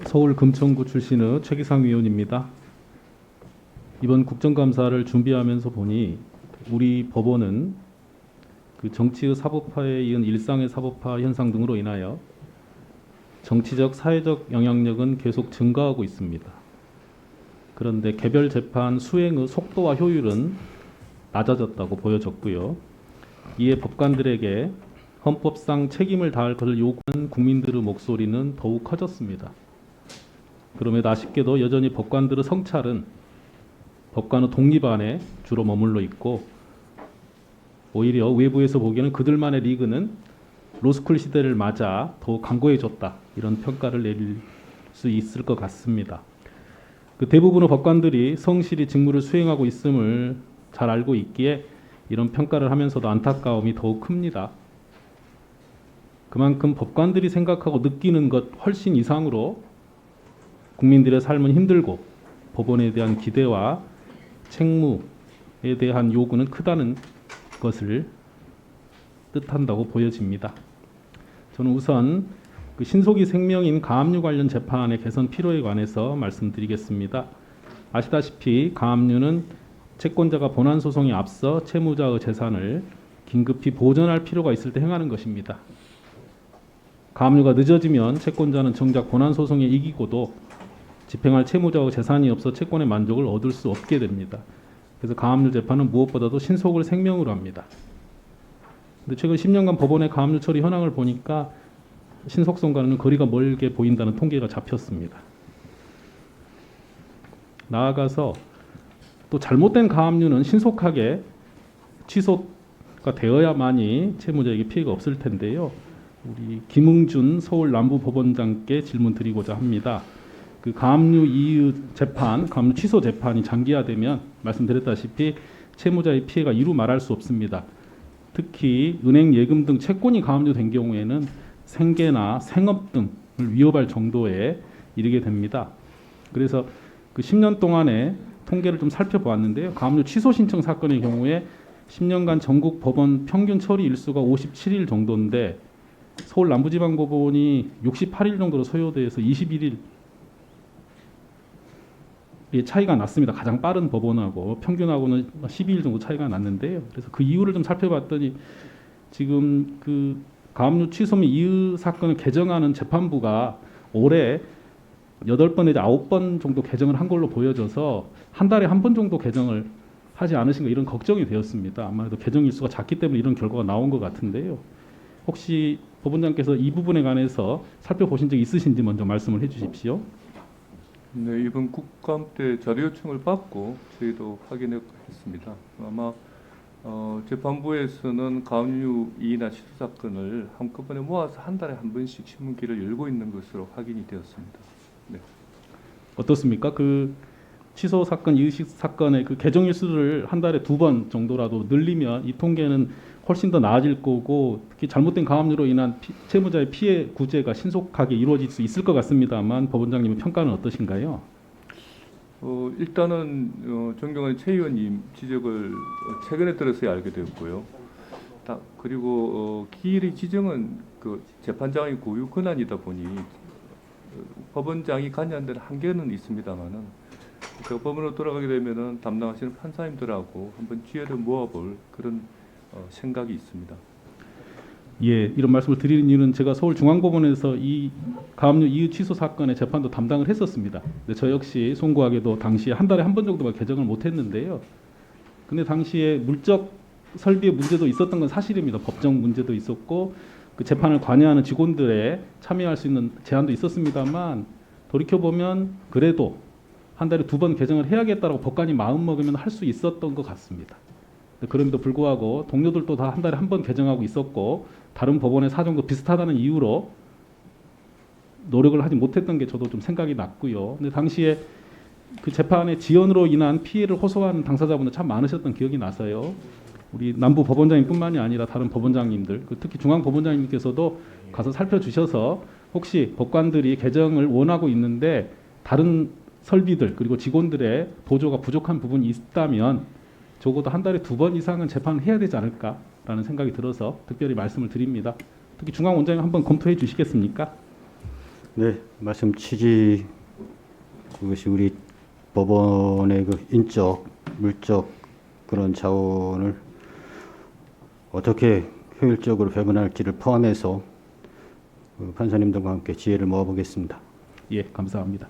서울 금천구 출신의 최기상 위원입니다. 이번 국정감사를 준비하면서 보니 우리 법원은 그 정치의 사법화에 이은 일상의 사법화 현상 등으로 인하여 정치적, 사회적 영향력은 계속 증가하고 있습니다. 그런데 개별 재판 수행의 속도와 효율은 낮아졌다고 보여졌고요. 이에 법관들에게 헌법상 책임을 다할 것을 요구하는 국민들의 목소리는 더욱 커졌습니다. 그럼에도 아쉽게도 여전히 법관들의 성찰은 법관의 독립 안에 주로 머물러 있고, 오히려 외부에서 보기에는 그들만의 리그는 로스쿨 시대를 맞아 더욱 강고해졌다, 이런 평가를 내릴 수 있을 것 같습니다. 그 대부분의 법관들이 성실히 직무를 수행하고 있음을 잘 알고 있기에 이런 평가를 하면서도 안타까움이 더욱 큽니다. 그만큼 법관들이 생각하고 느끼는 것 훨씬 이상으로 국민들의 삶은 힘들고 법원에 대한 기대와 책무에 대한 요구는 크다는 것을 뜻한다고 보여집니다. 저는 우선 그 신속이 생명인 가압류 관련 재판의 개선 필요에 관해서 말씀드리겠습니다. 아시다시피 가압류는 채권자가 본안 소송에 앞서 채무자의 재산을 긴급히 보전할 필요가 있을 때 행하는 것입니다. 가압류가 늦어지면 채권자는 정작 본안 소송에 이기고도 집행할 채무자의 재산이 없어 채권의 만족을 얻을 수 없게 됩니다. 그래서 가압류 재판은 무엇보다도 신속을 생명으로 합니다. 근데 최근 10년간 법원의 가압류 처리 현황을 보니까 신속성과는 거리가 멀게 보인다는 통계가 잡혔습니다. 나아가서 또 잘못된 가압류는 신속하게 취소가 되어야만이 채무자에게 피해가 없을 텐데요. 우리 김웅준 서울 남부법원장께 질문 드리고자 합니다. 그 가압류 이의 재판, 가압류 취소 재판이 장기화되면 말씀드렸다시피 채무자의 피해가 이루 말할 수 없습니다. 특히 은행 예금 등 채권이 가압류된 경우에는 생계나 생업 등을 위협할 정도에 이르게 됩니다. 그래서 그 10년 동안의 통계를 좀 살펴보았는데요. 가압류 취소 신청 사건의 경우에 10년간 전국 법원 평균 처리 일수가 57일 정도인데 서울 남부지방법원이 68일 정도로 소요돼서 21일 차이가 났습니다. 가장 빠른 법원하고 평균하고는 12일 정도 차이가 났는데요. 그래서 그 이유를 좀 살펴봤더니 지금 그 가압류 취소 및 이의 사건을 개정하는 재판부가 올해 8번 내지 9번 정도 개정을 한 걸로 보여져서 한 달에 한 번 정도 개정을 하지 않으신가, 이런 걱정이 되었습니다. 아마도 개정 일수가 작기 때문에 이런 결과가 나온 것 같은데요. 혹시 법원장께서 이 부분에 관해서 살펴보신 적이 있으신지 먼저 말씀을 해주십시오. 네, 이번 국감 때 자료 요청을 받고 저희도 확인했습니다. 아마 재판부에서는 가압류 이의나 취소 사건을 한꺼번에 모아서 한 달에 한 번씩 신문기를 열고 있는 것으로 확인이 되었습니다. 네. 어떻습니까? 그 취소 사건, 이의식 사건의 그 개정 일수를 한 달에 2번 정도라도 늘리면 이 통계는 훨씬 더 나아질 거고, 특히 잘못된 가압류로 인한 채무자의 피해 구제가 신속하게 이루어질 수 있을 것 같습니다만 법원장님의 평가는 어떠신가요? 일단은 존경하는 최 의원님 지적을 최근에 들어서야 알게 되었고요. 그리고 기일의 지정은 그 재판장의 고유 권한이다 보니 법원장이 관여한다는 한계는 있습니다만은, 그러니까 법원으로 돌아가게 되면은 담당하시는 판사님들하고 한번 기회를 모아볼 그런 생각이 있습니다. 예, 이런 말씀을 드리는 이유는 제가 서울중앙법원에서 이 가압류 이의 취소 사건의 재판도 담당을 했었습니다. 근데 저 역시 송구하게도 당시에 한 달에 한 번 정도만 개정을 못했는데요. 근데 당시에 물적 설비의 문제도 있었던 건 사실입니다. 법정 문제도 있었고 그 재판을 관여하는 직원들의 참여할 수 있는 제한도 있었습니다만, 돌이켜 보면 그래도 한 달에 2번 개정을 해야겠다라고 법관이 마음 먹으면 할 수 있었던 것 같습니다. 그럼에도 불구하고 동료들도 다 한 달에 한 번 개정하고 있었고 다른 법원의 사정도 비슷하다는 이유로 노력을 하지 못했던 게 저도 좀 생각이 났고요. 근데 당시에 그 재판의 지연으로 인한 피해를 호소하는 당사자분들 참 많으셨던 기억이 나서요. 우리 남부 법원장님뿐만이 아니라 다른 법원장님들, 특히 중앙 법원장님께서도 가서 살펴주셔서 혹시 법관들이 개정을 원하고 있는데 다른 설비들 그리고 직원들의 보조가 부족한 부분이 있다면 적어도 한 달에 2번 이상은 재판을 해야 되지 않을까라는 생각이 들어서 특별히 말씀을 드립니다. 특히 중앙 원장님 한번 검토해 주시겠습니까? 네, 말씀 취지 그것이 우리 법원의 그 인적, 물적 그런 자원을 어떻게 효율적으로 배분할지를 포함해서 그 판사님들과 함께 지혜를 모아보겠습니다. 예, 감사합니다.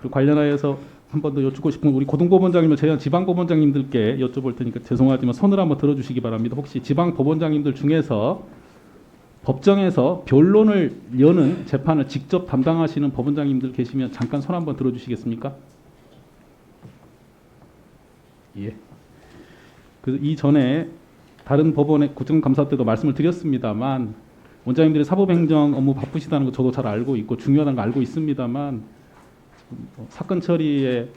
그리고 관련하여서 한 번 더 여쭙고 싶은 우리 고등법원장님을 제외한 지방법원장님들께 여쭤볼 테니까 죄송하지만 손을 한번 들어주시기 바랍니다. 혹시 지방법원장님들 중에서 법정에서 변론을 여는 재판을 직접 담당하시는 법원장님들 계시면 잠깐 손 한번 들어주시겠습니까? 예. 그 이전에 다른 법원의 국정감사 때도 말씀을 드렸습니다만 원장님들이 사법행정 업무 바쁘시다는 거 저도 잘 알고 있고 중요하다는 거 알고 있습니다만 사건 처리의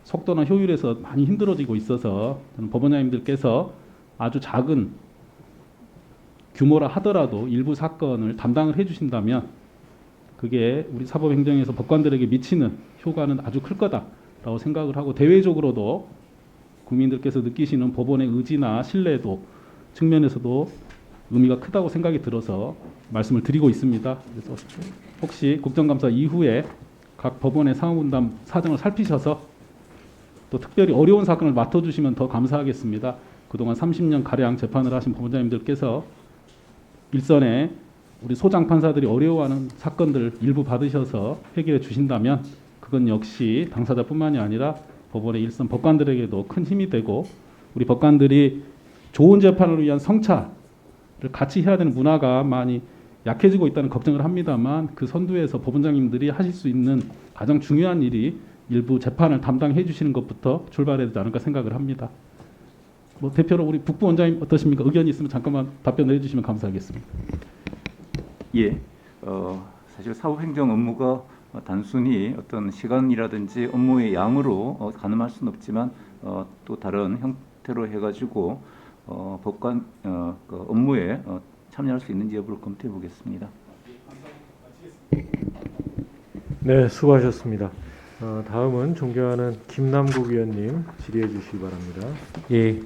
속도나 효율에서 많이 힘들어지고 있어서 저는 법원장님들께서 아주 작은 규모라 하더라도 일부 사건을 담당을 해주신다면 그게 우리 사법행정에서 법관들에게 미치는 효과는 아주 클 거다라고 생각을 하고 대외적으로도 국민들께서 느끼시는 법원의 의지나 신뢰도 측면에서도 의미가 크다고 생각이 들어서 말씀을 드리고 있습니다. 그래서 혹시 국정감사 이후에 각 법원의 상호분담 사정을 살피셔서 또 특별히 어려운 사건을 맡아주시면 더 감사하겠습니다. 그동안 30년 가량 재판을 하신 법원장님들께서 일선에 우리 소장 판사들이 어려워하는 사건들 일부 받으셔서 해결해 주신다면 그건 역시 당사자뿐만이 아니라 법원의 일선 법관들에게도 큰 힘이 되고 우리 법관들이 좋은 재판을 위한 성찰을 같이 해야 되는 문화가 많이 약해지고 있다는 걱정을 합니다만 그 선두에서 법원장님들이 하실 수 있는 가장 중요한 일이 일부 재판을 담당해 주시는 것부터 출발해야 되지 않을까 생각을 합니다. 뭐 대표로 우리 북부원장님 어떠십니까? 의견이 있으면 잠깐만 답변을 해주시면 감사하겠습니다. 예, 사실 사법행정 업무가 단순히 어떤 시간이라든지 업무의 양으로 가늠할 수는 없지만 또 다른 형태로 해가지고 법관 그 업무에 참여할 수 있는지 여부를 검토해 보겠습니다. 네, 수고하셨습니다. 다음은 존경하는 김남국 위원님 질의해 주시기 바랍니다. 예,